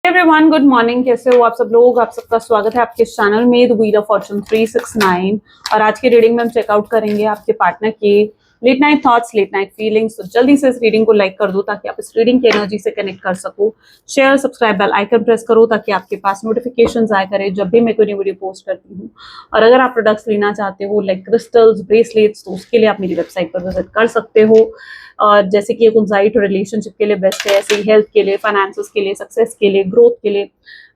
Everyone, good morning. कैसे हो आप सब लोग? आप सबका स्वागत है आपके चैनल में द व्हील ऑफ फॉर्चून 369। और आज की रीडिंग में हम चेकआउट करेंगे आपके पार्टनर के late night thoughts, late night feelings. तो जल्दी से इस रीडिंग को लाइक कर दो ताकि आप इस रीडिंग की एनर्जी से कनेक्ट कर सको। Share, subscribe, bell icon press करो ताकि आपके पास नोटिफिकेशंस आया करे जब भी मैं कोई नई वीडियो पोस्ट करती हूँ। और अगर आप प्रोडक्ट्स लेना चाहते हो लाइक क्रिस्टल्स, ब्रेसलेट्स, तो उसके लिए आप मेरी वेबसाइट पर विजिट कर सकते हो। और जैसे कि एक एंजाइटी रिलेशनशिप के लिए बेस्ट है, ऐसे ही हेल्थ के लिए, फाइनेंसेस के लिए, सक्सेस के लिए, ग्रोथ के लिए,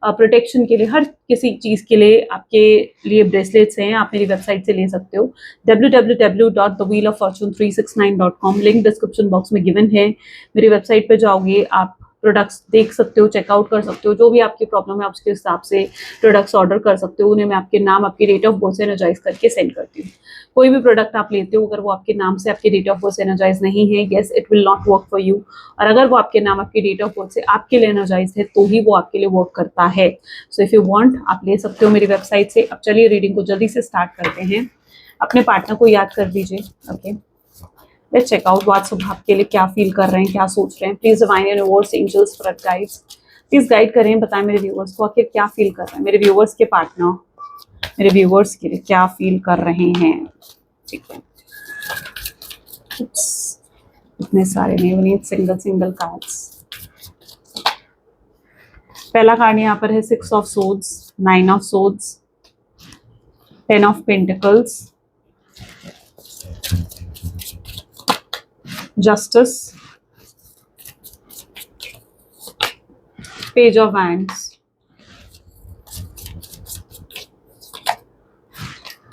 प्रोटेक्शन के लिए, हर किसी चीज़ के लिए आपके लिए ब्रेसलेट्स हैं। आप मेरी वेबसाइट से ले सकते हो www.thewheeloffortune369.com। लिंक डिस्क्रिप्शन बॉक्स में गिवन है। मेरी वेबसाइट पे जाओगे, आप प्रोडक्ट्स देख सकते हो, चेकआउट कर सकते हो। जो भी आपकी प्रॉब्लम है आप उसके हिसाब से प्रोडक्ट्स ऑर्डर कर सकते हो। उन्हें मैं आपके नाम, आपकी डेट ऑफ बर्थ से एनर्जाइज करके सेंड करती हूँ। कोई भी प्रोडक्ट आप लेते हो अगर वो आपके नाम से, आपकी डेट ऑफ बर्थ से एनर्जाइज नहीं है, yes it will not work for you. और अगर वो आपके नाम, आपकी डेट ऑफ बर्थ से आपके लिए एनर्जाइज है तो ही वो आपके लिए वर्क करता है। सो इफ यू वांट आप ले सकते हो मेरी वेबसाइट से। अब चलिए रीडिंग को जल्दी से स्टार्ट करते हैं। अपने पार्टनर को याद कर दीजिए। Okay, let's check out what's सुबह आपके लिए क्या फील कर रहे हैं, क्या सोच रहे हैं। Please divine universe, angels, spirit guides please guide करें, बताएं मेरे व्यूअर्स को आखिर क्या फील कर रहे हैं। मेरे व्यूअर्स के पार्टनर मेरे व्यूअर्स के लिए क्या फील कर रहे हैं। ठीक है, इतने सारे नहीं बनी, सिंगल सिंगल कार्ड्स। पहला कार्ड यहाँ पर है 6 of swords, 9 of swords, 10 of pentacles, justice, page of wands,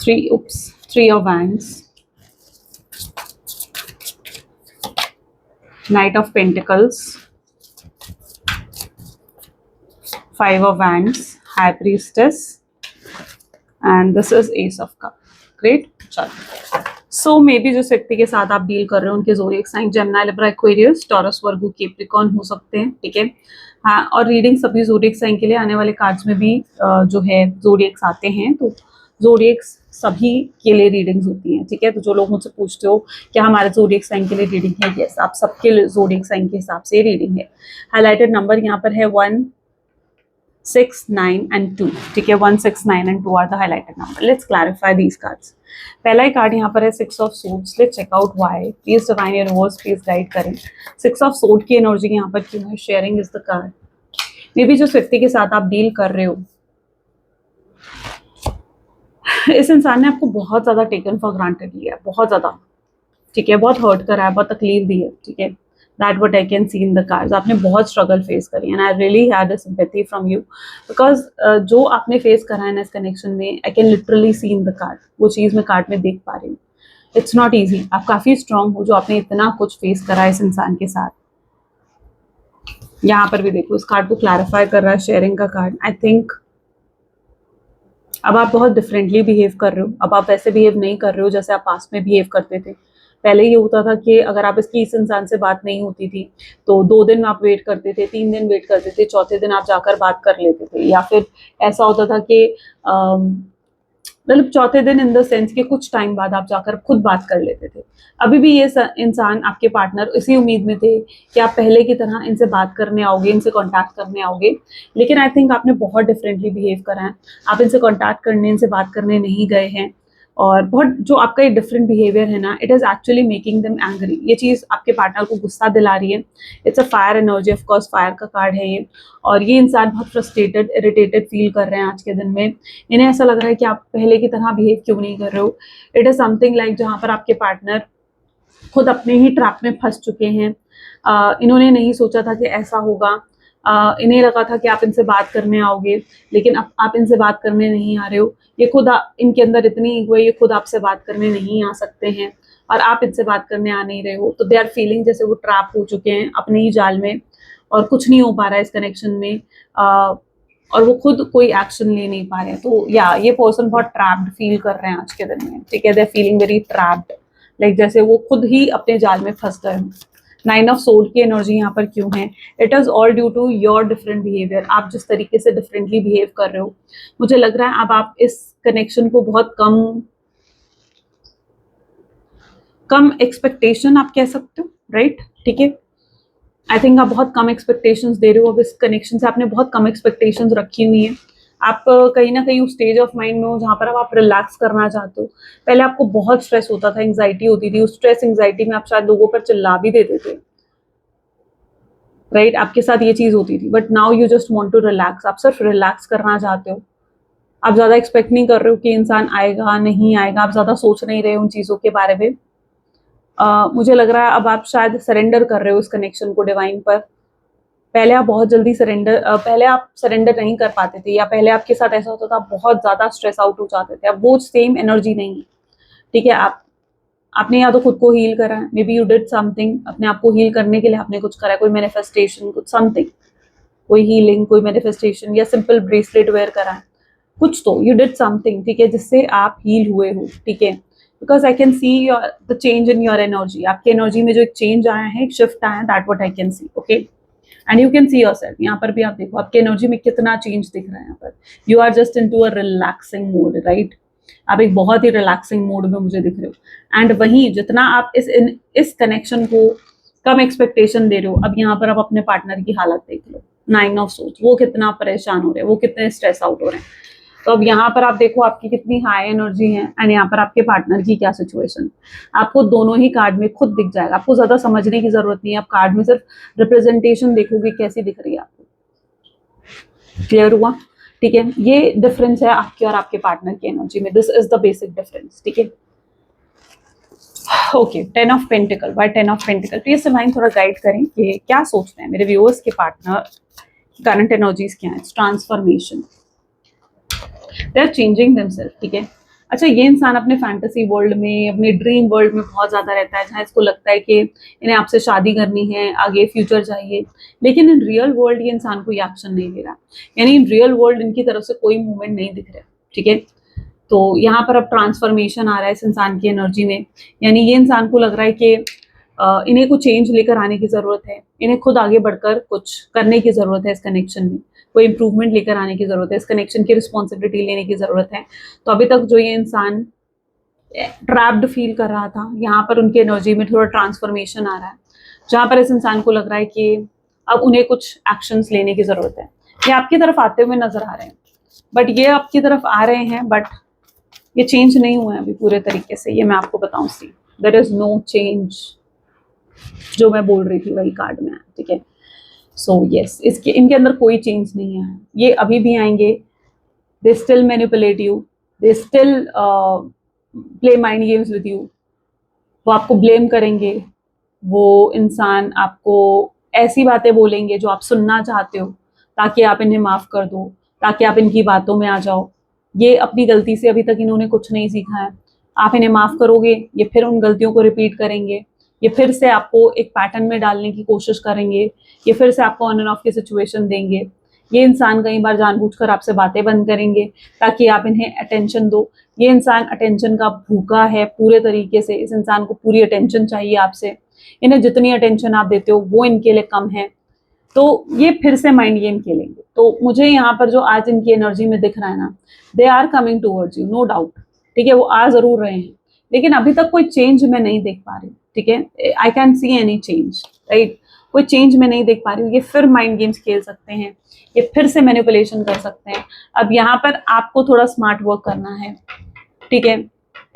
3 of wands, Knight of Pentacles, 5 of Wands, High Priestess, and this is Ace of Cup. Great. चलो, सो मे बी जिस व्यक्ति के साथ आप डील कर रहे हो उनके zodiac sign Gemini, Libra, Aquarius, Taurus, Virgo, Capricorn हो सकते हैं। ठीक है, हाँ। और रीडिंग सभी ज़ोडिएक साइन के लिए आने वाले कार्ड्स में भी जो है ज़ोडिएक्स आते हैं, तो ज़ोडिएक्स सभी के लिए रीडिंग्स होती हैं। ठीक है, तो जो लोग मुझसे पूछते हो क्या हमारे ज़ोडिएक साइन के लिए रीडिंग है, यस आप सबके लिए ज़ोडिएक साइन के हिसाब से रीडिंग है। हाईलाइटेड नंबर यहाँ पर है 1, 6, 9 and 2। ठीक है, 1, 6, 9 and 2 are the highlighted number. Let's clarify these cards. पहला ही कार्ड यहाँ पर है 6 of swords. Let's check out why. Please divine universe please guide करें 6 ऑफ सोर्ड की एनर्जी यहाँ पर क्यों है। Sharing is the card. May be जिस व्यक्ति के साथ आप डील कर रहे हो इस इंसान ने आपको बहुत ज्यादा टेकन फॉर ग्रांटेड लिया है, बहुत ज्यादा। ठीक है, बहुत हर्ट करा है, बहुत तकलीफ दी है। ठीक है, that what I can see in the cards. आपने बहुत स्ट्रगल फेस करी and I really had a sympathy from you because जो आपने फेस करा है ना इस कनेक्शन में, I can literally see in the card. वो चीज़ मैं कार्ड में देख पा रही हूँ। It's not easy. आप काफ़ी स्ट्रांग हो जो आपने इतना कुछ फेस करा है इस इंसान के साथ। यहाँ पर भी देखो, इस कार्ड को क्लैरिफाई कर रहा है शेयरिंग का कार्ड। आई थिंक अब आप बहुत डिफरेंटली बिहेव कर रहे हो। अब आप वैसे बिहेव नहीं कर रहे हो जैसे आप पास्ट में बिहेव करते थे। पहले ये होता था कि अगर आप इस इंसान से बात नहीं होती थी तो 2 दिन आप वेट करते थे, 3 दिन वेट करते थे, चौथे दिन आप जाकर बात कर लेते थे। या फिर ऐसा होता था कि मतलब चौथे दिन इन द सेंस कि कुछ टाइम बाद आप जाकर खुद बात कर लेते थे। अभी भी ये इंसान, आपके पार्टनर, इसी उम्मीद में थे कि आप पहले की तरह इनसे बात करने आओगे, इनसे कांटेक्ट करने आओगे। लेकिन आई थिंक आपने बहुत डिफरेंटली बिहेव करा है। आप इनसे कांटेक्ट करने, इनसे बात करने नहीं गए हैं। और बहुत जो आपका ये डिफरेंट बिहेवियर है ना, it is actually making them angry. ये चीज़ आपके पार्टनर को गुस्सा दिला रही है। It's a fire energy, of course fire का कार्ड है ये। और ये इंसान बहुत फ्रस्ट्रेटेड, इरिटेटेड फील कर रहे हैं आज के दिन में। इन्हें ऐसा लग रहा है कि आप पहले की तरह बिहेव क्यों नहीं कर रहे हो। इट इज़ समथिंग लाइक जहाँ पर आपके पार्टनर खुद अपने ही ट्रैप में फंस चुके हैं। इन्होंने नहीं सोचा था कि ऐसा होगा। इन्हें लगा था कि आप इनसे बात करने आओगे, लेकिन आप इनसे बात करने नहीं आ रहे हो। ये खुद इनके अंदर इतनी ईगो है, ये खुद आपसे बात करने नहीं आ सकते हैं और आप इनसे बात करने आ नहीं रहे हो। तो दे आर फीलिंग जैसे वो ट्रैप हो चुके हैं अपने ही जाल में और कुछ नहीं हो पा रहा है इस कनेक्शन में। और वो खुद कोई एक्शन ले नहीं पा रहे हैं। तो या ये पर्सन बहुत ट्रैप्ड फील कर रहे हैं आज के दिन में। ठीक है, they are feeling very trapped, like जैसे वो खुद ही अपने जाल में फंस गए हैं। 9 ऑफ सोर्ड की एनर्जी यहाँ पर क्यों है। It is all due to your different behaviour. आप जिस तरीके से डिफरेंटली बिहेव कर रहे हो, मुझे लग रहा है अब आप इस कनेक्शन को बहुत कम एक्सपेक्टेशन आप कह सकते हो, राइट। ठीक है, आई थिंक आप बहुत कम एक्सपेक्टेशंस दे रहे हो। अब इस कनेक्शन से आपने बहुत कम एक्सपेक्टेशंस रखी हुई हैं। आप कहीं ना कहीं उस स्टेज ऑफ माइंड में हो जहाँ पर अब आप रिलैक्स करना चाहते हो। पहले आपको बहुत स्ट्रेस होता था, एंग्जाइटी होती थी, उस स्ट्रेस एंग्जाइटी में आप शायद लोगों पर चिल्ला भी देते थे, राइट? आपके साथ ये चीज होती थी, but now you just want to relax. आप सिर्फ रिलैक्स करना चाहते हो। आप ज्यादा एक्सपेक्ट नहीं कर रहे हो कि इंसान आएगा नहीं आएगा, आप ज्यादा सोच नहीं रहे हो उन चीजों के बारे में। मुझे लग रहा है अब आप शायद सरेंडर कर रहे हो इस कनेक्शन को डिवाइन पर। पहले आप बहुत जल्दी पहले आप सरेंडर नहीं कर पाते थे, या पहले आपके साथ ऐसा होता था आप बहुत ज्यादा स्ट्रेस आउट हो जाते थे। अब वो सेम एनर्जी नहीं है, ठीक है? आपने या तो खुद को हील करा है, may be you did something, अपने आप को हील करने के लिए आपने कुछ करा है, कोई मैनिफेस्टेशन, कुछ समथिंग, कोई हीलिंग, कोई मैनिफेस्टेशन, या सिंपल ब्रेसलेट वेयर करा है, कुछ तो यू डिड समथिंग, ठीक है, जिससे आप हील हुए हो, ठीक है? Because I can see your the change in your energy. आपकी एनर्जी में जो एक चेंज आया है, एक शिफ्ट आया है, that what I can see, okay? And you can see your self. यहाँ पर भी आप देखो आपकी एनर्जी में कितना चेंज दिख रहा है। यहाँ पर you are just into a relaxing mode, right? आप एक बहुत ही रिलैक्सिंग मोड में मुझे दिख रहे हो। एंड वहीं जितना आप इस कनेक्शन को कम एक्सपेक्टेशन दे रहे हो, अब यहाँ पर आप अपने पार्टनर की हालत देख लो, 9 ऑफ सोर्स, वो कितना परेशान हो रहे हैं, वो कितने स्ट्रेस आउट हो रहे हैं। तो अब यहाँ पर आप देखो आपकी कितनी हाई एनर्जी है, एंड यहाँ पर आपके पार्टनर की क्या सिचुएशन। आपको दोनों ही कार्ड में खुद दिख जाएगा, आपको ज्यादा समझने की जरूरत नहीं है। आप कार्ड में सिर्फ रिप्रेजेंटेशन देखोगे कैसी दिख रही है आपको। क्लियर हुआ? ठीक है, ये डिफरेंस है आपके और आपके पार्टनर की एनर्जी में। This is the basic difference, ठीक है? Okay, 10 of pentacles. By 10 of pentacles please divine थोड़ा गाइड करें कि क्या सोच रहे हैं मेरे व्यूअर्स के पार्टनर, करंट एनर्जीज क्या है? Transformation, they are changing themselves, ठीक है? अच्छा, ये इंसान अपने फैंटेसी वर्ल्ड में, अपने ड्रीम वर्ल्ड में बहुत ज्यादा रहता है, जहाँ इसको लगता है कि इन्हें आपसे शादी करनी है, आगे फ्यूचर चाहिए, लेकिन इन रियल वर्ल्ड ये इंसान कोई एक्शन नहीं ले रहा। यानी इन रियल वर्ल्ड इनकी तरफ से कोई मूवमेंट नहीं दिख रहा, ठीक है? तो यहाँ पर अब ट्रांसफॉर्मेशन आ रहा है इस इंसान की एनर्जी में। यानी ये इंसान को लग रहा है कि इन्हें कुछ चेंज लेकर आने की जरूरत है, इन्हें खुद आगे बढ़कर कुछ करने की जरूरत है, इस कनेक्शन में कोई इंप्रूवमेंट लेकर आने की जरूरत है, इस कनेक्शन की रिस्पॉन्सिबिलिटी लेने की जरूरत है। तो अभी तक जो ये इंसान ट्रैप्ड फील कर रहा था, यहाँ पर उनकी एनर्जी में थोड़ा ट्रांसफॉर्मेशन आ रहा है, जहाँ पर इस इंसान को लग रहा है कि अब उन्हें कुछ एक्शंस लेने की जरूरत है। ये आपकी तरफ आते हुए नजर आ रहे हैं, बट ये आपकी तरफ आ रहे हैं, बट ये चेंज नहीं हुए अभी पूरे तरीके से। ये मैं आपको बताऊं, सी देयर इज नो चेंज। जो मैं बोल रही थी वही कार्ड में है, ठीक है? सो यस, इसके इनके अंदर कोई चेंज नहीं है। ये अभी भी आएंगे, they still manipulate you, they still play mind games with you. वो आपको ब्लेम करेंगे, वो इंसान आपको ऐसी बातें बोलेंगे जो आप सुनना चाहते हो, ताकि आप इन्हें माफ कर दो, ताकि आप इनकी बातों में आ जाओ। ये अपनी गलती से अभी तक इन्होंने कुछ नहीं सीखा है। आप इन्हें माफ करोगे, ये फिर उन गलतियों को रिपीट करेंगे, ये फिर से आपको एक पैटर्न में डालने की कोशिश करेंगे, ये फिर से आपको ऑन एंड ऑफ की सिचुएशन देंगे। ये इंसान कई बार जानबूझकर आपसे बातें बंद करेंगे ताकि आप इन्हें अटेंशन दो। ये इंसान अटेंशन का भूखा है पूरे तरीके से, इस इंसान को पूरी अटेंशन चाहिए आपसे। इन्हें जितनी अटेंशन आप देते हो वो इनके लिए कम है, तो ये फिर से माइंड गेम खेलेंगे। तो मुझे यहाँ पर जो आज इनकी एनर्जी में दिख रहा है ना, they are coming towards you, no doubt, ठीक है? वो आ जरूर रहे हैं, लेकिन अभी तक कोई चेंज मैं नहीं देख पा रही, ठीक है? I can see any change, right? कोई चेंज मैं नहीं देख पा रही हूँ। ये फिर माइंड गेम्स खेल सकते हैं, ये फिर से मैनिपुलेशन कर सकते हैं। अब यहाँ पर आपको थोड़ा स्मार्ट वर्क करना है, ठीक है?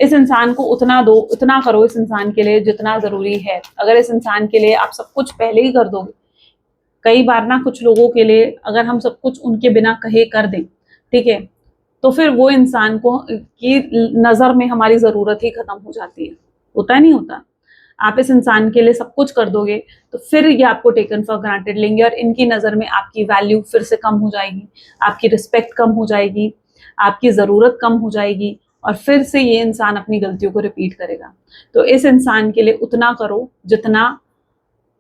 इस इंसान को उतना दो, उतना करो इस इंसान के लिए जितना जरूरी है। अगर इस इंसान के लिए आप सब कुछ पहले ही कर दोगे, कई बार ना कुछ लोगों के लिए अगर हम सब कुछ उनके बिना कहे कर दें, ठीक है, तो फिर वो इंसान को की नजर में हमारी जरूरत ही खत्म हो जाती है। होता नहीं होता? आप इस इंसान के लिए सब कुछ कर दोगे तो फिर ये आपको टेकन फॉर ग्रांटेड लेंगे, और इनकी नजर में आपकी वैल्यू फिर से कम हो जाएगी, आपकी रिस्पेक्ट कम हो जाएगी, आपकी जरूरत कम हो जाएगी, और फिर से ये इंसान अपनी गलतियों को रिपीट करेगा। तो इस इंसान के लिए उतना करो जितना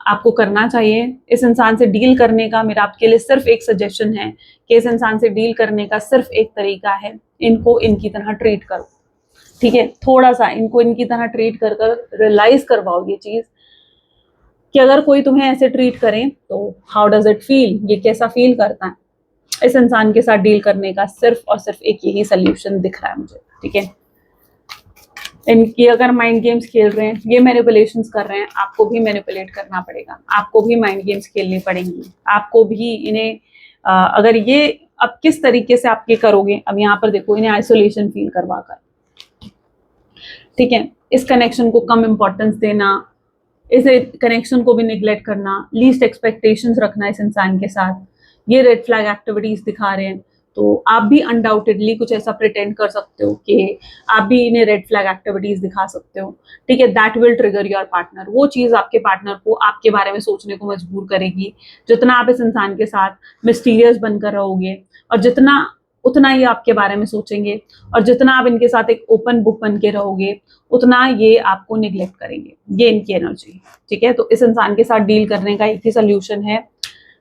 आपको करना चाहिए। इस इंसान से डील करने का मेरा आपके लिए सिर्फ एक सजेशन है कि इस इंसान से डील करने का सिर्फ एक तरीका है, इनको इनकी तरह ट्रीट करो, ठीक है? थोड़ा सा इनको इनकी तरह ट्रीट कर कर रियलाइज करवाओ ये चीज कि अगर कोई तुम्हें ऐसे ट्रीट करे तो हाउ डज इट फील, ये कैसा फील करता है। इस इंसान के साथ डील करने का सिर्फ और सिर्फ एक यही सोल्यूशन दिख रहा है मुझे, ठीक है? इनकी अगर माइंड गेम्स खेल रहे हैं, ये मैनिपुलेशंस कर रहे हैं, आपको भी मैनिपुलेट करना पड़ेगा, आपको भी माइंड गेम्स खेलनी पड़ेंगी, आपको भी इन्हें अगर ये अब किस तरीके से आप ये करोगे, अब यहाँ पर देखो इन्हें आइसोलेशन फील करवा कर, ठीक है, इस कनेक्शन को कम इंपॉर्टेंस देना, इस कनेक्शन को भी निग्लेक्ट करना, लीस्ट एक्सपेक्टेशंस रखना इस इंसान के साथ, ये रेड फ्लैग एक्टिविटीज दिखा रहे हैं, तो आप भी अनडाउटेडली कुछ ऐसा प्रिटेंड कर सकते हो कि आप भी इन्हें रेड फ्लैग एक्टिविटीज दिखा सकते हो, ठीक है, that will trigger your partner, वो चीज आपके पार्टनर को आपके बारे में सोचने को मजबूर करेगी। जितना आप इस इंसान के साथ मिस्टीरियस बनकर रहोगे और जितना उतना ही आपके बारे में सोचेंगे, और जितना आप इनके साथ एक ओपन बुक बन के रहोगे उतना ये आपको निग्लेक्ट करेंगे, ये इनकी एनर्जी है, ठीक है। तो इस इंसान के साथ डील करने का एक ही सोल्यूशन है,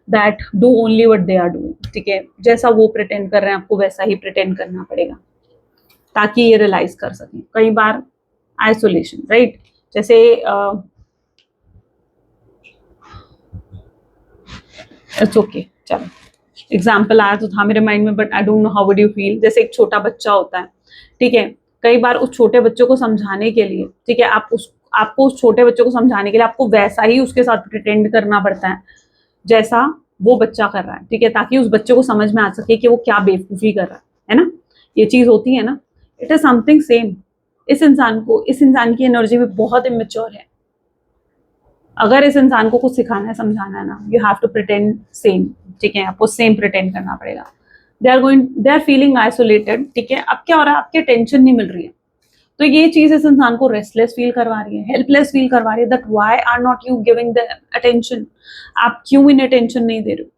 that do only what they are doing, ठीक है, जैसा वो प्रिटेंड कर रहे हैं आपको वैसा ही प्रिटेंड करना पड़ेगा ताकि ये रियलाइज कर सकें। कई बार आइसोलेशन, राइट, जैसे इट्स ओके, चलो एग्जाम्पल आया तो था मेरे माइंड में, but I don't know how would you feel. जैसे एक छोटा बच्चा होता है, ठीक है, कई बार उस छोटे बच्चे को समझाने के लिए, ठीक है, आपको उस छोटे बच्चे को समझाने के लिए आपको वैसा ही उसके साथ प्रिटेंड करना पड़ता है जैसा वो बच्चा कर रहा है, ठीक है, ताकि उस बच्चे को समझ में आ सके कि वो क्या बेवकूफी कर रहा है ना, ये चीज होती है ना। इट इज समथिंग सेम, इस इंसान की एनर्जी भी बहुत इमेच्योर है। अगर इस इंसान को कुछ सिखाना है, समझाना है ना, you have to pretend same, ठीक है, आपको सेम प्रिटेंड करना पड़ेगा। दे आर फीलिंग आइसोलेटेड, ठीक है, अब क्या हो रहा है, आपके टेंशन नहीं मिल रही है, तो ये चीज इस इंसान को रेस्टलेस फील करवा रही है, हेल्पलेस फील करवा रही है, that why are not you giving the attention, आप क्यों इन्हें टेंशन नहीं दे रहे हो।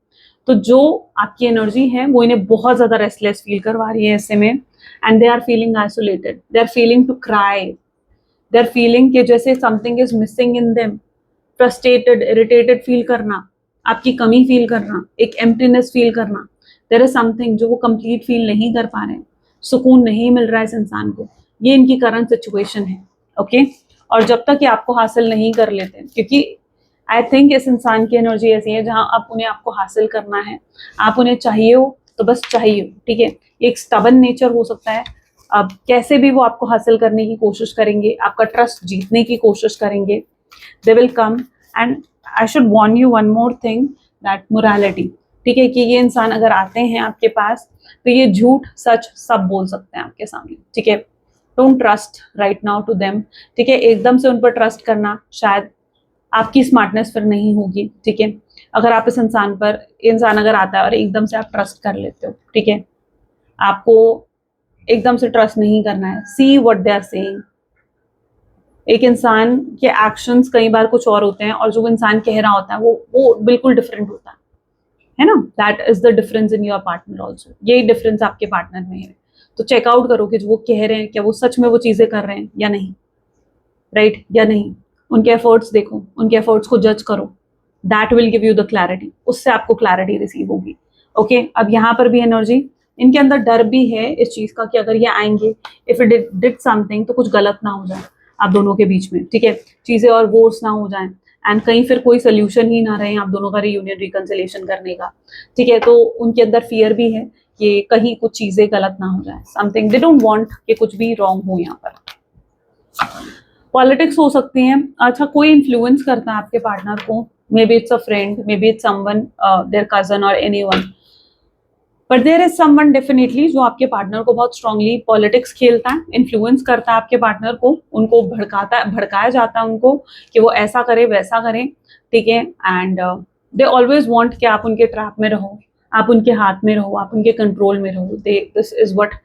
तो जो आपकी एनर्जी है वो इन्हें बहुत ज्यादा रेस्टलेस फील करवा रही है ऐसे में, and they are feeling isolated, they are feeling to cry, they are feeling कि जैसे something is missing in them, frustrated, irritated feel करना, आपकी कमी फील करना, एक एम्प्टीनेस फील करना, देयर इज समथिंग जो वो कंप्लीट फील नहीं कर पा रहे हैं, सुकून नहीं मिल रहा है इस इंसान को, ये इनकी करंट सिचुएशन है, ओके। और जब तक ये आपको हासिल नहीं कर लेते, क्योंकि आई थिंक इस इंसान की एनर्जी ऐसी है जहां आप उन्हें आपको हासिल करना है, आप उन्हें चाहिए हो तो बस चाहिए हो, ठीक है, एक स्टबन नेचर हो सकता है। अब कैसे भी वो आपको हासिल करने की कोशिश करेंगे, आपका ट्रस्ट जीतने की कोशिश करेंगे, they will come। and I should warn you one more thing, that morality, ठीक है, कि ये इंसान अगर आते हैं आपके पास तो ये झूठ सच सब बोल सकते हैं आपके सामने, ठीक है, don't trust right now to them, ठीक है, एकदम से उन पर ट्रस्ट करना शायद आपकी स्मार्टनेस फिर नहीं होगी, ठीक है। अगर आप इस इंसान अगर आता है और एकदम से आप ट्रस्ट कर लेते हो, ठीक है, आपको एकदम से ट्रस्ट नहीं करना है, see what they are saying. एक इंसान के एक्शंस कई बार कुछ और होते हैं और जो इंसान कह रहा होता है वो बिल्कुल डिफरेंट होता है ना, that is the difference in your partner also, यही डिफरेंस आपके पार्टनर में है। तो चेकआउट करो कि जो वो कह रहे हैं क्या वो सच में वो चीजें कर रहे हैं या नहीं, राइट या नहीं, उनके एफर्ट्स देखो, उनके एफर्ट्स को जज करो, that will give you the clarity, उससे आपको क्लैरिटी रिसीव होगी, ओके। अब यहाँ पर भी एनर्जी, इनके अंदर डर भी है इस चीज का कि अगर ये आएंगे, इफ इट डिड समथिंग, तो कुछ गलत ना हो जाए आप दोनों के बीच में, ठीक है, चीजें और वर्स ना हो जाएं, एंड कहीं फिर कोई सोल्यूशन ही ना रहे आप दोनों का रीयूनियन रिकंसिलेशन करने का, ठीक है। तो उनके अंदर फियर भी है कि कहीं कुछ चीजें गलत ना हो जाए, समथिंग दे डोंट वांट कि कुछ भी रॉन्ग हो यहाँ पर। पॉलिटिक्स हो सकती हैं, अच्छा कोई इन्फ्लुएंस करता है आपके पार्टनर को, maybe it's a friend, maybe it's someone, their cousin और anyone, but there is someone definitely जो आपके पार्टनर को बहुत स्ट्रांगली पॉलिटिक्स खेलता है, इन्फ्लुएंस करता है आपके पार्टनर को, उनको भड़काया जाता है उनको कि वो ऐसा करे वैसा करें, ठीक है, एंड दे ऑलवेज वांट कि आप उनके ट्रैप में रहो, आप उनके हाथ में रहो, आप उनके कंट्रोल में रहो, this is what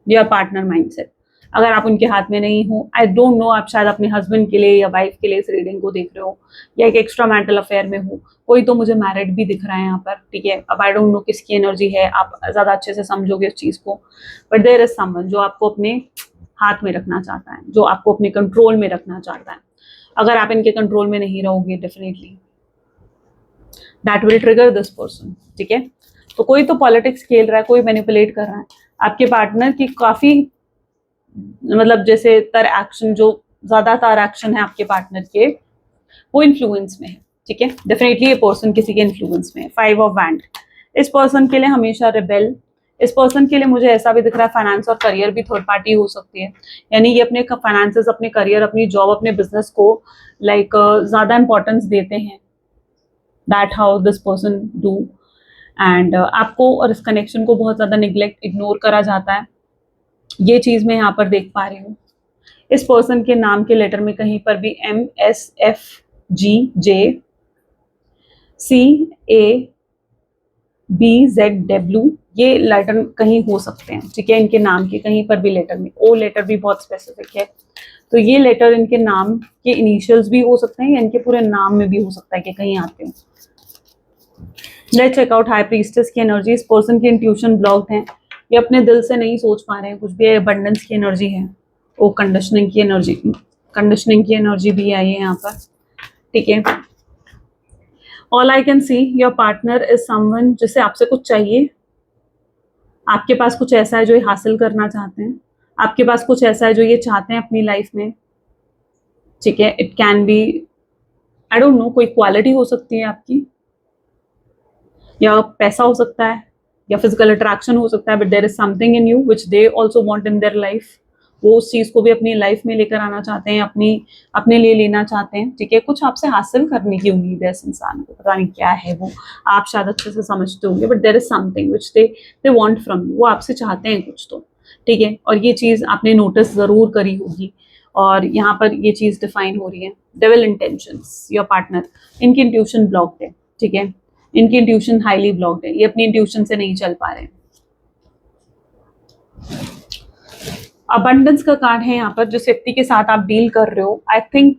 your partner mindset. अगर आप उनके हाथ में नहीं हो, आई डोंट नो, आप शायद अपने हस्बैंड के लिए या वाइफ के लिए इस रीडिंग को देख रहे हो, या एक एक्स्ट्रा मैरिटल अफेयर में हो, कोई तो मुझे मैरिड भी दिख रहा है यहाँ पर, ठीक है। अब आई डोंट नो किसकी एनर्जी है, आप ज्यादा अच्छे से समझोगे इस चीज को, बट देयर इज समवन जो आपको अपने हाथ में रखना चाहता है, जो आपको अपने कंट्रोल में रखना चाहता है। अगर आप इनके कंट्रोल में नहीं रहोगे, definitely that will trigger this person, ठीक है। तो कोई तो पॉलिटिक्स खेल रहा है, कोई मैनिपुलेट कर रहा है आपके पार्टनर की, काफी मतलब जैसे एक्शन, जो ज्यादातर एक्शन है आपके पार्टनर के, वो इन्फ्लुएंस में है, ठीक है, डेफिनेटली ये पर्सन किसी के इन्फ्लुएंस में है। 5 ऑफ वैंड, इस पर्सन के लिए हमेशा रिबेल, इस पर्सन के लिए मुझे ऐसा भी दिख रहा है फाइनेंस और करियर भी थर्ड पार्टी हो सकती है, यानी ये अपने फाइनेंसेस, अपने करियर, अपनी जॉब, अपने बिजनेस को ज्यादा इंपॉर्टेंस देते हैं। That how this person do. And आपको और इस कनेक्शन को बहुत ज्यादा निग्लेक्ट, इग्नोर करा जाता है, ये चीज मैं यहाँ पर देख पा रही हूँ। इस पर्सन के नाम के लेटर में कहीं पर भी MSFGJCABZW ये लेटर कहीं हो सकते हैं, ठीक है। इनके नाम के कहीं पर भी लेटर में, ओ लेटर भी बहुत स्पेसिफिक है, तो ये लेटर इनके नाम के इनिशियल्स भी हो सकते हैं या इनके पूरे नाम में भी हो सकता है कि कहीं आते हो। Let's check out high priestess की एनर्जी। इस पर्सन की इंट्यूशन ब्लॉक्ड है, ये अपने दिल से नहीं सोच पा रहे हैं कुछ भी, अबंडेंस की एनर्जी है, वो कंडीशनिंग की एनर्जी भी आई है यहाँ पर, ठीक है। All I can see your partner is someone जिसे आपसे कुछ चाहिए, आपके पास कुछ ऐसा है जो ये हासिल करना चाहते हैं, आपके पास कुछ ऐसा है जो ये चाहते हैं अपनी लाइफ में, ठीक है। It can be, I don't know, कोई क्वालिटी हो सकती है आपकी, या पैसा हो सकता है, या फिजिकल अट्रैक्शन हो सकता है, but there is something in you which they also want in their life. वो उस चीज को भी अपनी लाइफ में लेकर आना चाहते हैं, अपने लिए लेना चाहते हैं, ठीक है। कुछ आपसे हासिल करने की उम्मीद है इस इंसान को, पता नहीं क्या है वो, आप शायद अच्छे से समझते होंगे, but there is something which they want from you, वो आपसे चाहते हैं कुछ तो, ठीक है। और ये चीज आपने नोटिस जरूर करी होगी, और यहाँ पर ये चीज डिफाइन हो रही है। डेविल इंटेंशंस, योर पार्टनर, इनकी इंट्यूशन ब्लॉक्ड है, ठीक है। इनकी इंट्यूशन हाईली ब्लॉक्ड है, ये अपनी इंट्यूशन से नहीं चल पा रहे हैं। अबंडेंस का कार्ड है यहाँ पर, जिस व्यक्ति के साथ आप डील कर रहे हो, आई थिंक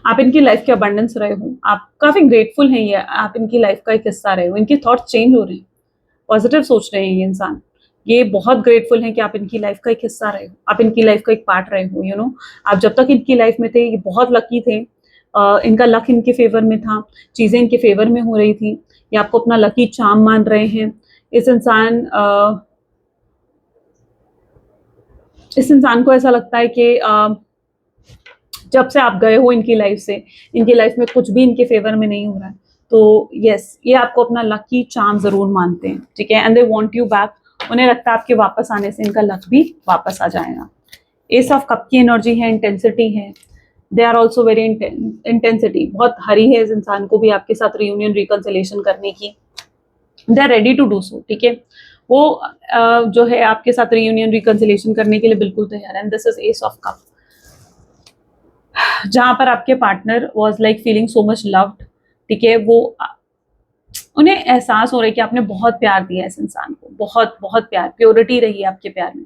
आप इनकी लाइफ के अबंडेंस रहे हो, आप काफी ग्रेटफुल हैं, ये आप इनकी लाइफ का एक हिस्सा रहे हो, इनकी थॉट्स चेंज हो रहे हैं, पॉजिटिव सोच रहे हैं ये इंसान, ये बहुत ग्रेटफुल हैं कि आप इनकी लाइफ का एक हिस्सा रहे हो, आप इनकी लाइफ का एक पार्ट रहे हो, यू नो। आप जब तक इनकी लाइफ में थे, ये बहुत लकी थे, इनका लक इनके फेवर में था, चीजें इनके फेवर में हो रही थी, ये आपको अपना लकी चार्म मान रहे हैं। इस इंसान को ऐसा लगता है कि जब से आप गए हो इनकी लाइफ से, इनकी लाइफ में कुछ भी इनके फेवर में नहीं हो रहा है, तो यस, ये आपको अपना लकी चार्म जरूर मानते हैं, ठीक है। And they want you back, उन्हें लगता है आपके वापस आने से इनका लक भी वापस आ जाएगा। एस ऑफ कप की एनर्जी है, इंटेंसिटी है, they are also very intensity, बहुत हरी है इस इंसान को भी आपके साथ रियूनियन रिकंसिलिएशन करने की, they are ready to do so, ठीक है। वो जो है आपके साथ रियूनियन रिकंसिलिएशन करने के लिए बिल्कुल तैयार है। And this is S of cup, जहां पर आपके partner was like feeling so much loved, ठीक है। वो उन्हें एहसास हो रहा है कि आपने बहुत प्यार दिया है इस इंसान को, बहुत बहुत प्यार, प्योरिटी रही है आपके प्यार में।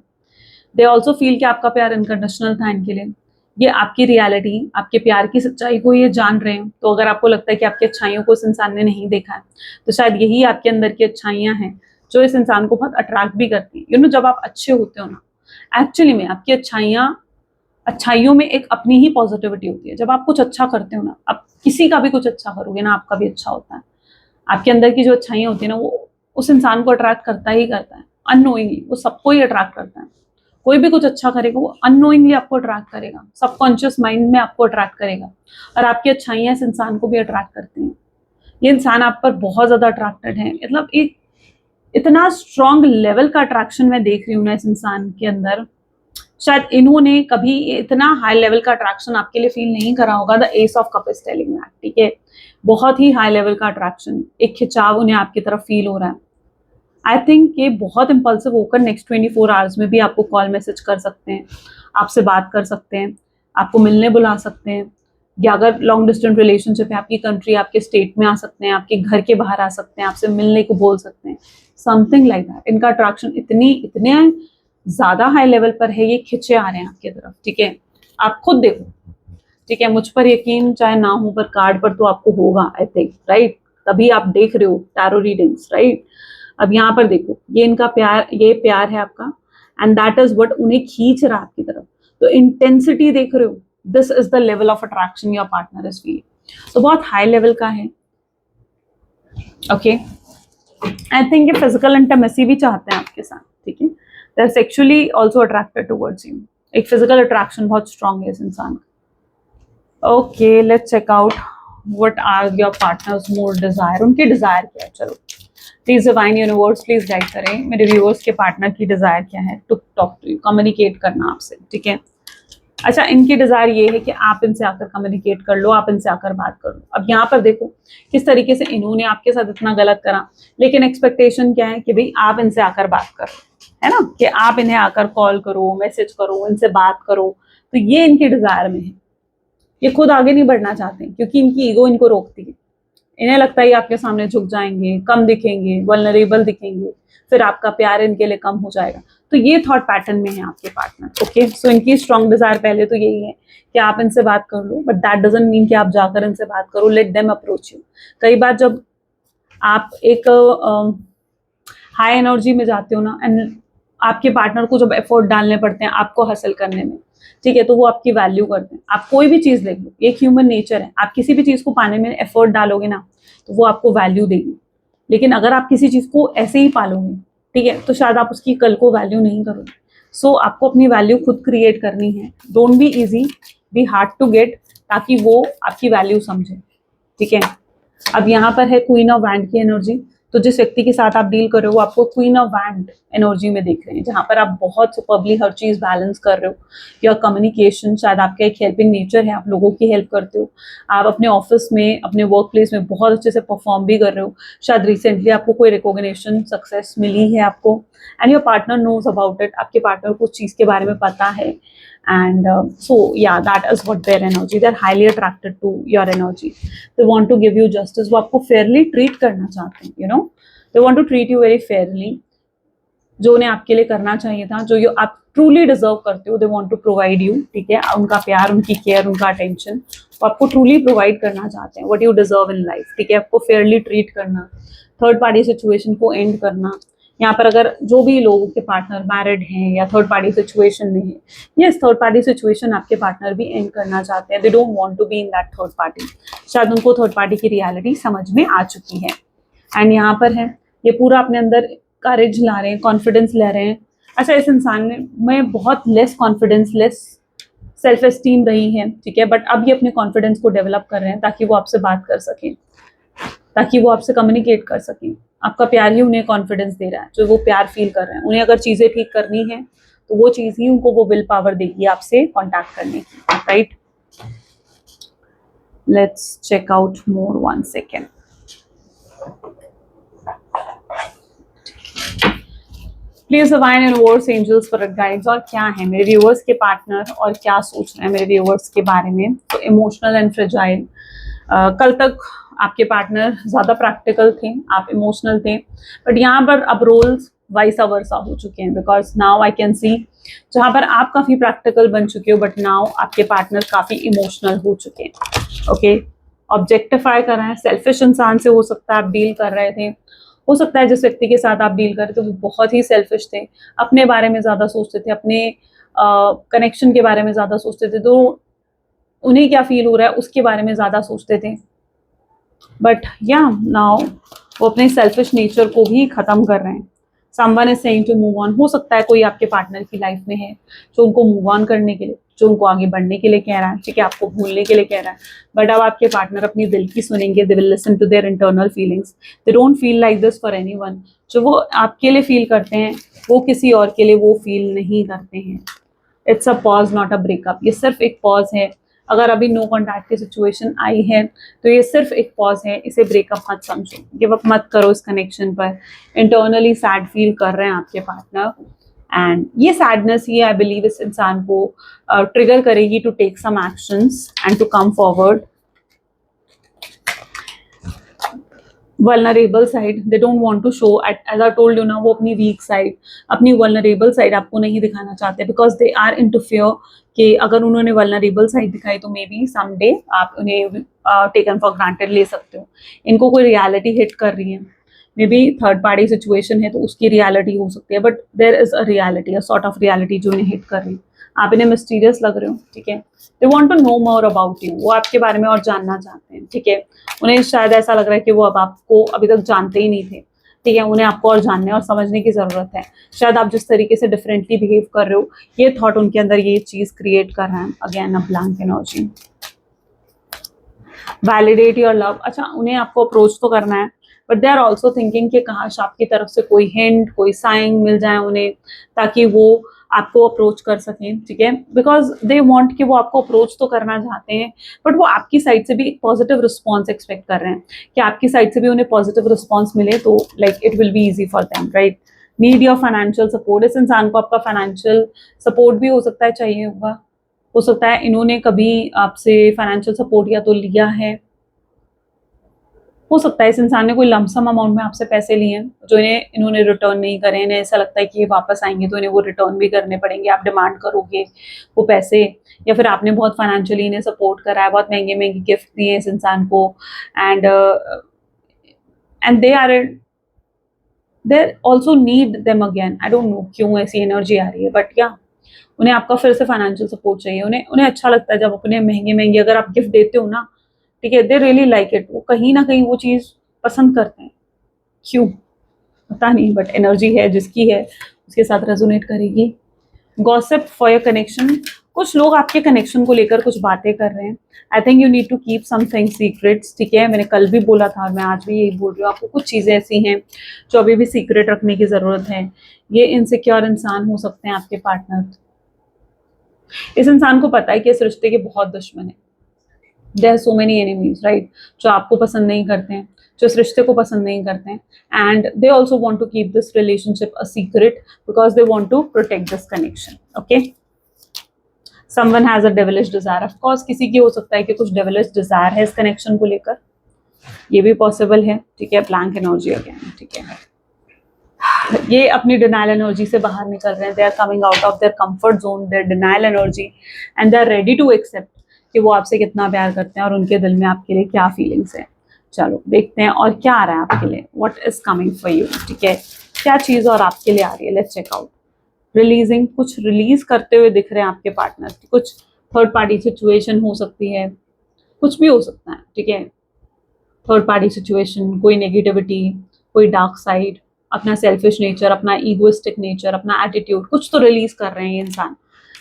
दे ऑल्सो फील कि आपका प्यार अनकंडीशनल था इनके लिए, ये आपकी रियलिटी, आपके प्यार की सच्चाई को ये जान रहे हैं। तो अगर आपको लगता है कि आपकी अच्छाइयों को इस इंसान ने नहीं देखा है, तो शायद यही आपके अंदर की अच्छाइयां हैं जो इस इंसान को बहुत अट्रैक्ट भी करती हैं। यू नो, जब आप अच्छे होते हो ना, एक्चुअली में आपकी अच्छाइयों में एक अपनी ही पॉजिटिविटी होती है। जब आप कुछ अच्छा करते हो ना, आप किसी का भी कुछ अच्छा करोगे ना, आपका भी अच्छा होता है। आपके अंदर की जो अच्छाइयाँ होती है ना, वो उस इंसान को अट्रैक्ट करता ही करता है, अननोइंगली, वो सबको ही अट्रैक्ट करता है। कोई भी कुछ अच्छा करेगा, वो अननोइंगली आपको अट्रैक्ट करेगा, सबकॉन्शियस माइंड में आपको अट्रैक्ट करेगा, और आपकी अच्छाइयाँ इस इंसान को भी अट्रैक्ट करती हैं। ये इंसान आप पर बहुत ज्यादा अट्रैक्टेड है, मतलब एक इतना स्ट्रॉन्ग लेवल का अट्रैक्शन मैं देख रही हूँ ना इस इंसान के अंदर, शायद इन्होंने कभी इतना हाई लेवल का अट्रैक्शन आपके लिए फील नहीं करा होगा। The S of cup is telling that, ठीक है। बहुत ही हाई लेवल का अट्रैक्शन, एक खिंचाव उन्हें आपकी तरफ फील हो रहा है। आई थिंक ये बहुत इंपल्सिव होकर नेक्स्ट 24 आवर्स में भी आपको कॉल मैसेज कर सकते हैं, आपसे बात कर सकते हैं, आपको मिलने बुला सकते हैं, या अगर लॉन्ग डिस्टेंस रिलेशनशिप है, आपकी कंट्री, आपके स्टेट में आ सकते हैं, आपके घर के बाहर आ सकते हैं, आपसे मिलने को बोल सकते हैं, समथिंग लाइक दैट। इनका अट्रैक्शन इतने ज्यादा हाई लेवल पर है, ये खिंचे आ रहे हैं आपकी तरफ, ठीक है। आप खुद देखो, ठीक है, मुझ पर यकीन चाहे ना हो, पर कार्ड पर तो आपको होगा, आई थिंक, राइट। तभी आप देख रहे हो टैरो रीडिंग्स, राइट। अब यहाँ पर देखो, ये इनका प्यार, ये प्यार है आपका, एंड दैट इज व्हाट उन्हें खींच रहा है आपकी तरफ। तो इंटेंसिटी देख रहे हो, this is the level of attraction your partner is feeling. तो बहुत हाई लेवल का है, ओके। आई थिंक ये फिजिकल इंटीमेसी भी चाहते हैं आपके साथ, ठीक है। They are sexually also attracted towards you, एक फिजिकल अट्रैक्शन बहुत स्ट्रांग है इस इंसान का। Okay, let's check out what are your partners more desire, उनके डिजायर क्या है। चलो please divine universe please guide करें मेरे व्यूअर्स के पार्टनर की डिजायर क्या है to talk to you, communicate करना आपसे, ठीक है। अच्छा, इनकी डिजायर ये है कि आप इनसे आकर कम्युनिकेट कर लो, आप इनसे आकर बात कर लो। अब यहाँ पर देखो किस तरीके से इन्होंने आपके साथ इतना गलत करा, लेकिन एक्सपेक्टेशन क्या है कि भाई आप इनसे आकर बात करो, है ना, कि आप इन्हें आकर कॉल करो, मैसेज करो, इनसे बात करो। तो ये इनकी डिजायर में है। ये खुद आगे नहीं बढ़ना चाहते क्योंकि इनकी ईगो इनको रोकती है। इन्हें लगता है आपके सामने झुक जाएंगे, कम दिखेंगे, वल्नरेबल दिखेंगे, फिर आपका प्यार इनके लिए कम हो जाएगा। तो ये थॉट पैटर्न में है आपके पार्टनर। ओके, सो इनकी स्ट्रॉन्ग डिजायर पहले तो यही है कि आप इनसे बात कर लो, बट दैट डजंट मीन कि आप जाकर इनसे बात करो। Let them approach you. कई बार जब आप एक हाई एनर्जी में जाते हो ना, एंड आपके पार्टनर को जब एफर्ट डालने पड़ते हैं आपको हासिल करने में, ठीक है, तो वो आपकी वैल्यू करते हैं। आप कोई भी चीज ले लो, एक ह्यूमन नेचर है, आप किसी भी चीज को पाने में एफर्ट डालोगे ना तो वो आपको वैल्यू देगी। लेकिन अगर आप किसी चीज को ऐसे ही पालोगे, ठीक है, तो शायद आप उसकी कल को वैल्यू नहीं करोगे। सो आपको अपनी वैल्यू खुद क्रिएट करनी है। Don't be easy, be hard to get, ताकि वो आपकी वैल्यू समझे, ठीक है। अब यहाँ पर है क्वीन ऑफ वैंड की एनर्जी। तो जिस व्यक्ति के साथ आप डील कर रहे हो वो आपको क्वीन ऑफ वैंड एनर्जी में देख रहे हैं, जहां पर आप बहुत सुपरबली हर चीज बैलेंस कर रहे हो। योर कम्युनिकेशन, शायद आपका एक हेल्पिंग नेचर है, आप लोगों की हेल्प करते हो। आप अपने ऑफिस में, अपने वर्क प्लेस में बहुत अच्छे से परफॉर्म भी कर रहे हो। शायद रिसेंटली आपको कोई रिकॉग्निशन, सक्सेस मिली है आपको, and your partner knows about it. आपके पार्टनर को उस चीज के बारे में पता है। And so yeah, that is what their energy, they're highly attracted to your energy. They want to give you justice, वो आपको fairly treat करना चाहते हैं, you know, they want to treat you very fairly। जो उन्हें आपके लिए करना चाहिए था, जो आप ट्रूली डिजर्व करते हो, they want to provide you, ठीक है। उनका प्यार, उनकी केयर, उनका अटेंशन वो आपको ट्रूली प्रोवाइड करना चाहते हैं, what you deserve in life, ठीक है। आपको फेयरली ट्रीट करना, थर्ड पार्टी सिचुएशन को एंड करना। यहाँ पर अगर जो भी लोगों के पार्टनर मैरिड हैं या थर्ड पार्टी सिचुएशन में है, यस, थर्ड पार्टी सिचुएशन आपके पार्टनर भी एंड करना चाहते हैं। They don't want to be in that third party. शायद उनको थर्ड पार्टी की रियलिटी समझ में आ चुकी है। एंड यहाँ पर है ये पूरा अपने अंदर करेज ला रहे हैं, कॉन्फिडेंस ले रहे हैं। अच्छा, इस इंसान में बहुत less confidence, less self esteem रही है, ठीक है, बट अब ये अपने कॉन्फिडेंस को डेवलप कर रहे हैं ताकि वो आपसे बात कर सकें, ताकि वो आपसे कम्युनिकेट कर सकें। आपका प्यार ही उन्हें कॉन्फिडेंस दे रहा है, जो वो प्यार फील कर रहे हैं। उन्हें अगर चीज़ें ठीक करनी है तो वो चीज़ ही उनको वो विल पावर देगी आपसे कॉन्टैक्ट करने की, right. Let's check out more, 1 second. Please divine universe, angels, spirit guides, और क्या है मेरे व्यूअर्स के पार्टनर और क्या सोच रहे हैं मेरे व्यूअर्स के बारे में। तो इमोशनल एंड फ्रेजाइल। कल तक आपके पार्टनर ज़्यादा प्रैक्टिकल थे, आप इमोशनल थे, बट यहाँ पर अब रोल्स वाइस वर्सा हो चुके हैं। Because now I can see, जहाँ पर आप काफ़ी प्रैक्टिकल बन चुके हो, बट नाउ आपके पार्टनर काफ़ी इमोशनल हो चुके हैं। ओके, ऑब्जेक्टिफाई कर रहे हैं, सेल्फिश इंसान से हो सकता है आप डील कर रहे थे। हो सकता है जिस व्यक्ति के साथ आप डील कर रहे थे वो बहुत ही सेल्फिश थे, अपने बारे में ज़्यादा सोचते थे, अपने कनेक्शन के बारे में ज़्यादा सोचते थे, तो उन्हें क्या फील हो रहा है उसके बारे में ज़्यादा सोचते थे। बट या नाउ वो अपने सेल्फिश नेचर को भी ख़त्म कर रहे हैं। Someone is saying to move on. हो सकता है कोई आपके पार्टनर की लाइफ में है जो उनको मूव ऑन करने के लिए, जो उनको आगे बढ़ने के लिए कह रहा है, ठीक है, आपको भूलने के लिए कह रहा है। बट अब आपके पार्टनर अपनी दिल की सुनेंगे, they will listen to their internal feelings. They don't feel like this for anyone. जो वो आपके लिए फील करते हैं वो किसी और के लिए वो फील नहीं करते हैं। It's a pause, not a breakup. ये सिर्फ एक पॉज है। अगर अभी नो कॉन्टैक्ट की सिचुएशन आई है तो ये सिर्फ एक पॉज है, इसे ब्रेकअप मत समझो, गिव अप मत करो इस कनेक्शन पर। इंटरनली सैड फील कर रहे हैं आपके पार्टनर, एंड ये सैडनेस ही आई बिलीव इस इंसान को ट्रिगर करेगी to take some actions and to come forward. Vulnerable side, they don't want to show, as I told you ना, वो अपनी वीक साइड, अपनी वल्नरेबल साइड आपको नहीं दिखाना चाहते, because they are into fear कि अगर उन्होंने वल्नरेबल साइड दिखाई तो मे बी समडे आप उन्हें टेकन फॉर ग्रांटेड ले सकते हो। इनको कोई रियलिटी हिट कर रही है, maybe third party situation है तो उसकी रियलिटी हो सकती है, but there is a reality, a sort of reality जो इन्हें हिट कर रही है। आप इन्हें मिस्टीरियस लग रहे हो, ठीक है। They want to know more about you, वो आपके बारे में और जानना चाहते हैं, ठीक है। उन्हें शायद ऐसा लग रहा है कि वो अब आपको अभी तक जानते ही नहीं थे, ठीक है। उन्हें आपको और जानने और समझने की जरूरत है। शायद आप जिस तरीके से डिफरेंटली बिहेव कर रहे हो, ये थॉट उनके अंदर ये चीज क्रिएट कर रहा है। Again a blank energy. Validate your love. अच्छा, उन्हें आपको अप्रोच तो करना है, but they are also thinking कि काश आपकी तरफ से कोई हिंट, कोई साइन मिल जाए उन्हें, ताकि वो आपको अप्रोच कर सकें, ठीक है, बिकॉज दे वांट कि वो आपको अप्रोच तो करना चाहते हैं, बट वो आपकी साइड से भी एक पॉजिटिव रिस्पॉन्स एक्सपेक्ट कर रहे हैं कि आपकी साइड से भी उन्हें पॉजिटिव रिस्पॉन्स मिले, तो like it will be easy for them, right. Need your financial support, इस इंसान को आपका फाइनेंशियल सपोर्ट भी हो सकता है चाहिए होगा, हो सकता है इन्होंने कभी आपसे फाइनेंशियल सपोर्ट या तो लिया है, हो सकता है इस इंसान ने कोई लमसम अमाउंट में आपसे पैसे लिए हैं जो इन्होंने रिटर्न नहीं करे, इन्हें ऐसा लगता है कि ये वापस आएंगे तो इन्हें वो रिटर्न भी करने पड़ेंगे, आप डिमांड करोगे वो पैसे, या फिर आपने बहुत फाइनेंशियली इन्हें सपोर्ट करा है, बहुत महंगे महंगे गिफ्ट दिए इस इंसान को, and and they also need them again, I don't know क्यों ऐसी एनर्जी आ रही है, बट या उन्हें आपका फिर से फाइनेंशियल सपोर्ट चाहिए, उन्हें उन्हें अच्छा लगता है जब अपने महंगे महंगे अगर आप गिफ्ट देते हो ना, ठीक है, दे रियली लाइक इट, वो कहीं ना कहीं वो चीज़ पसंद करते हैं, क्यों पता नहीं, बट एनर्जी है जिसकी है उसके साथ रेजोनेट करेगी। गॉसिप फॉर योर कनेक्शन, कुछ लोग आपके कनेक्शन को लेकर कुछ बातें कर रहे हैं, I think you need to keep something secrets, ठीक है, मैंने कल भी बोला था और मैं आज भी यही बोल रही हूँ, आपको कुछ चीज़ें ऐसी हैं जो अभी भी सीक्रेट रखने की ज़रूरत है। ये इनसिक्योर इंसान हो सकते हैं आपके पार्टनर, इस इंसान को पता है कि इस रिश्ते के बहुत दुश्मन है, there are so many enemies, right, जो आपको पसंद नहीं करते हैं, जो इस रिश्ते को पसंद नहीं करते हैं, and they also want to keep this relationship a secret because they want to protect this connection, okay. Someone has a devilish desire, of course किसी की हो सकता है कि कुछ डेविलिश डिजायर है इस कनेक्शन को लेकर, ये भी पॉसिबल है, ठीक है, ब्लैंक एनर्जी अगेन, ठीक है, ये अपनी डिनाइल एनर्जी से बाहर निकल रहे हैं, they are coming out of their comfort zone, their denial energy, and they are ready to accept कि वो आपसे कितना प्यार करते हैं और उनके दिल में आपके लिए क्या फीलिंग्स है। चलो देखते हैं और क्या आ रहा है आपके लिए, what is coming for you, ठीक है, क्या चीज़ और आपके लिए आ रही है, लेट्स चेक आउट। रिलीजिंग, कुछ रिलीज करते हुए दिख रहे हैं आपके पार्टनर, कुछ थर्ड पार्टी सिचुएशन हो सकती है, कुछ भी हो सकता है, ठीक है, थर्ड पार्टी सिचुएशन, कोई नेगेटिविटी, कोई डार्क साइड, अपना सेल्फिश नेचर, अपना ईगोइस्टिक नेचर, अपना एटीट्यूड, कुछ तो रिलीज कर रहे हैं ये इंसान,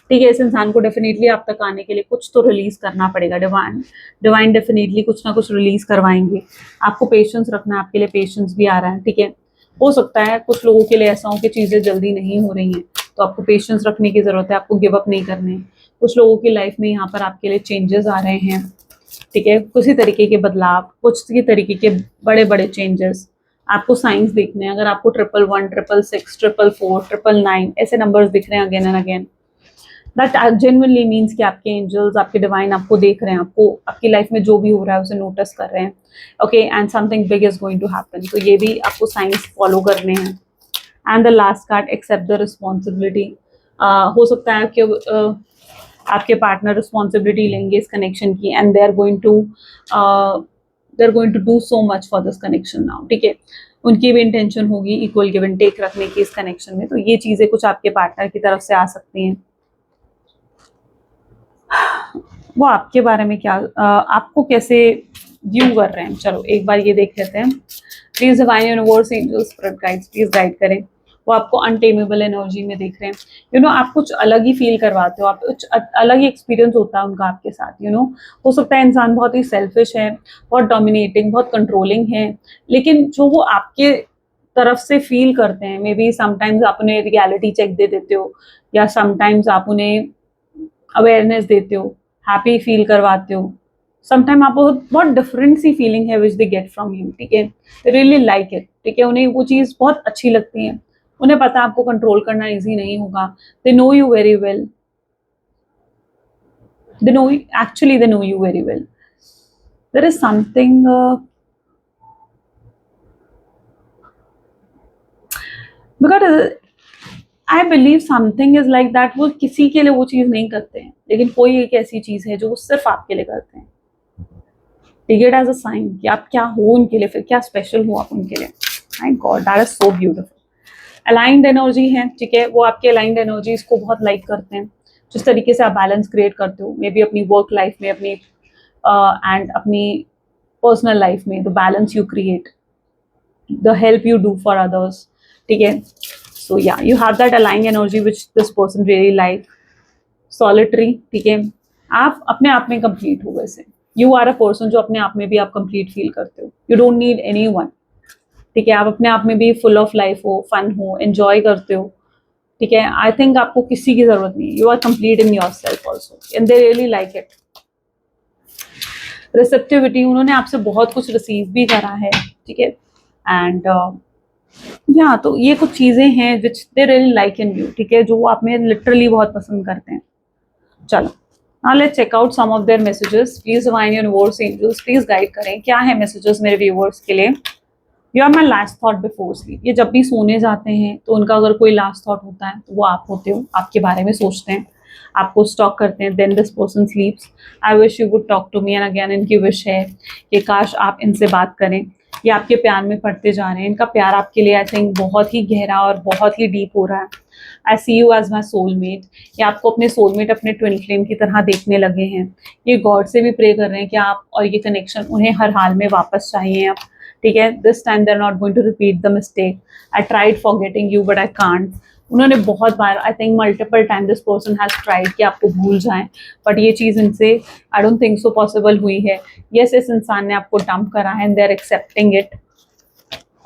ठीक है, इस इंसान को डेफिनेटली आप तक आने के लिए कुछ तो रिलीज करना पड़ेगा, डिवाइन डेफिनेटली कुछ ना कुछ रिलीज करवाएंगे, आपको पेशेंस रखना है, आपके लिए पेशेंस भी आ रहा है, ठीक है, हो सकता है कुछ लोगों के लिए ऐसा हो कि चीज़ें जल्दी नहीं हो रही हैं, तो आपको पेशेंस रखने की ज़रूरत है, आपको गिव अप नहीं करने, कुछ लोगों की लाइफ में यहाँ पर आपके लिए चेंजेस आ रहे हैं, ठीक है, किसी तरीके के बदलाव, कुछ तरीके के बड़े बड़े चेंजेस, आपको साइंस देखने हैं, अगर आपको 111, 666, 444, 999 ऐसे नंबर्स दिख रहे हैं again and again, that genuinely means कि आपके एंजल्स, आपके डिवाइन आपको देख रहे हैं, आपको आपकी लाइफ में जो भी हो रहा है उसे नोटिस कर रहे हैं, okay, and something big is going to happen, तो ये भी आपको साइंस फॉलो करने हैं। And the last card, accept the responsibility, हो सकता है कि आपके पार्टनर रिस्पॉन्सिबिलिटी लेंगे इस कनेक्शन की, and they are going to do so much for this connection now, ठीक है, उनकी भी इंटेंशन होगी इक्वल गिव एंड टेक रखने की इस कनेक्शन में, तो ये चीज़ें कुछ आपके पार्टनर की तरफ से आ सकती हैं। वो आपके बारे में क्या आपको कैसे व्यू कर रहे हैं, चलो एक बार ये देख लेते हैं। Please divine universe, angels, spirit guides, please guide करें। वो आपको अनटेमेबल एनर्जी में देख रहे हैं, यू नो, आप कुछ अलग ही फील करवाते हो, आप कुछ अलग ही एक्सपीरियंस होता है उनका आपके साथ, यू नो, हो सकता है इंसान बहुत ही सेल्फिश है, बहुत डोमिनेटिंग, बहुत कंट्रोलिंग है, लेकिन जो वो आपके तरफ से फील करते हैं, मे बी समटाइम्स आप उन्हें रियलिटी चेक दे देते हो, या समटाइम्स आप उन्हें अवेयरनेस देते हो, हैप्पी फील करवाते हो, समटाइम आपको बहुत डिफरेंट सी फीलिंग है विच दे गेट फ्रॉम यू, ठीक है, रियली लाइक इट, ठीक है, उन्हें वो चीज़ बहुत अच्छी लगती है, उन्हें पता है आपको कंट्रोल करना इजी नहीं होगा, they know you very well, they know actually they know you very well, there is something because I believe something is like that, वो किसी के लिए वो चीज़ नहीं करते हैं, लेकिन कोई एक ऐसी चीज़ है जो वो सिर्फ आपके लिए करते हैं, take it as a sign कि आप क्या हो उनके लिए, फिर क्या स्पेशल हो आप उनके लिए, my God that is so beautiful. Aligned energy है, ठीक है, वो आपके अलाइंड एनर्जीज को बहुत लाइक करते हैं, जिस तरीके से आप बैलेंस क्रिएट करते हो, मे बी अपनी वर्क लाइफ में, अपनी एंड अपनी पर्सनल लाइफ में, the balance you create, the help you do for others, ठीक है, सो या you have that aligning energy which this person really like. Solitary, ठीक है, आप अपने आप में कंप्लीट हो, वैसे यू आर अ पर्सन जो अपने आप में भी आप कंप्लीट फील करते हो, you don't need any one, ठीक है, आप अपने आप में भी फुल ऑफ लाइफ हो, फन हो, एंजॉय करते हो, ठीक है। आई थिंक आपको किसी की जरूरत नहीं है, you are complete in yourself also and they really like it. Receptivity, उन्होंने आपसे बहुत कुछ रिसीव भी करा है, ठीक है। एंड या तो ये कुछ चीजें हैं which they really like in you, ठीक है, जो वो आप में लिटरली बहुत पसंद करते हैं। चलो, now let's check out some of their messages. Please divine universe angels, please guide करें क्या है मैसेजेस मेरे व्यूअर्स के लिए। You are my last thought before sleep, ये जब भी सोने जाते हैं तो उनका अगर कोई लास्ट थॉट होता है तो वो आप होते हो, आपके बारे में सोचते हैं, आपको स्टॉक करते हैं। Then this person sleeps, I wish you would talk to me, and again इनकी विश है कि काश आप इनसे बात करें। ये आपके प्यार में पड़ते जा रहे हैं, इनका प्यार आपके लिए आई थिंक बहुत ही गहरा और बहुत ही डीप हो रहा है। आई सी यू एज माई सोलमेट, ये आपको अपने सोलमेट, अपने ट्विन फ्लेम की तरह देखने लगे हैं। ये गॉड से भी प्रे कर रहे हैं कि आप और ये कनेक्शन उन्हें हर हाल में वापस चाहिए अब, ठीक है। This time they are not going to repeat the mistake, I tried forgetting you but I can't. उन्होंने बहुत बार, I think multiple time this person has tried कि आपको भूल जाएं, बट ये चीज़ इनसे I don't think so possible हुई है। यस, इस इंसान ने आपको डंप करा है and they are accepting it.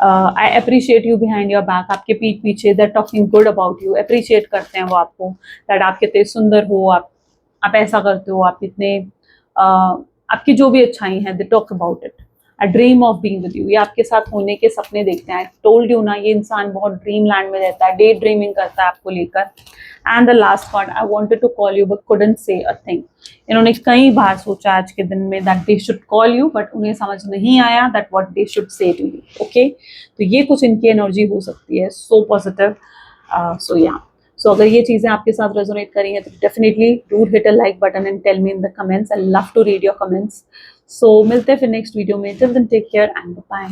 I appreciate you behind your back, आपके पीठ पीछे they are talking good about you, appreciate करते हैं वो आपको, दैट आप कितने सुंदर हो, आप ऐसा करते हो, आप कितने आपकी जो भी अच्छाई हैं, they talk about it. A dream of being with you, ये आपके साथ होने के सपने देखते हैं। टोल्ड यू ना, ये इंसान बहुत ड्रीम लैंड में रहता है, डे ड्रीमिंग करता है आपको लेकर। And the last part, I wanted to call you but couldn't say a thing, इन्होंने कई बार सोचा आज के दिन में that they should call you, but उन्हें समझ नहीं आया that what they should say to you, okay. तो ये कुछ इनकी एनर्जी हो सकती है, सो पॉजिटिव। सो या, सो अगर ये चीज़ें आपके साथ रेजोनेट करी हैं तो definitely do hit a like button and tell me in the comments, I love to read your comments. So मिलते हैं फिर नेक्स्ट वीडियो में, till then take care and bye.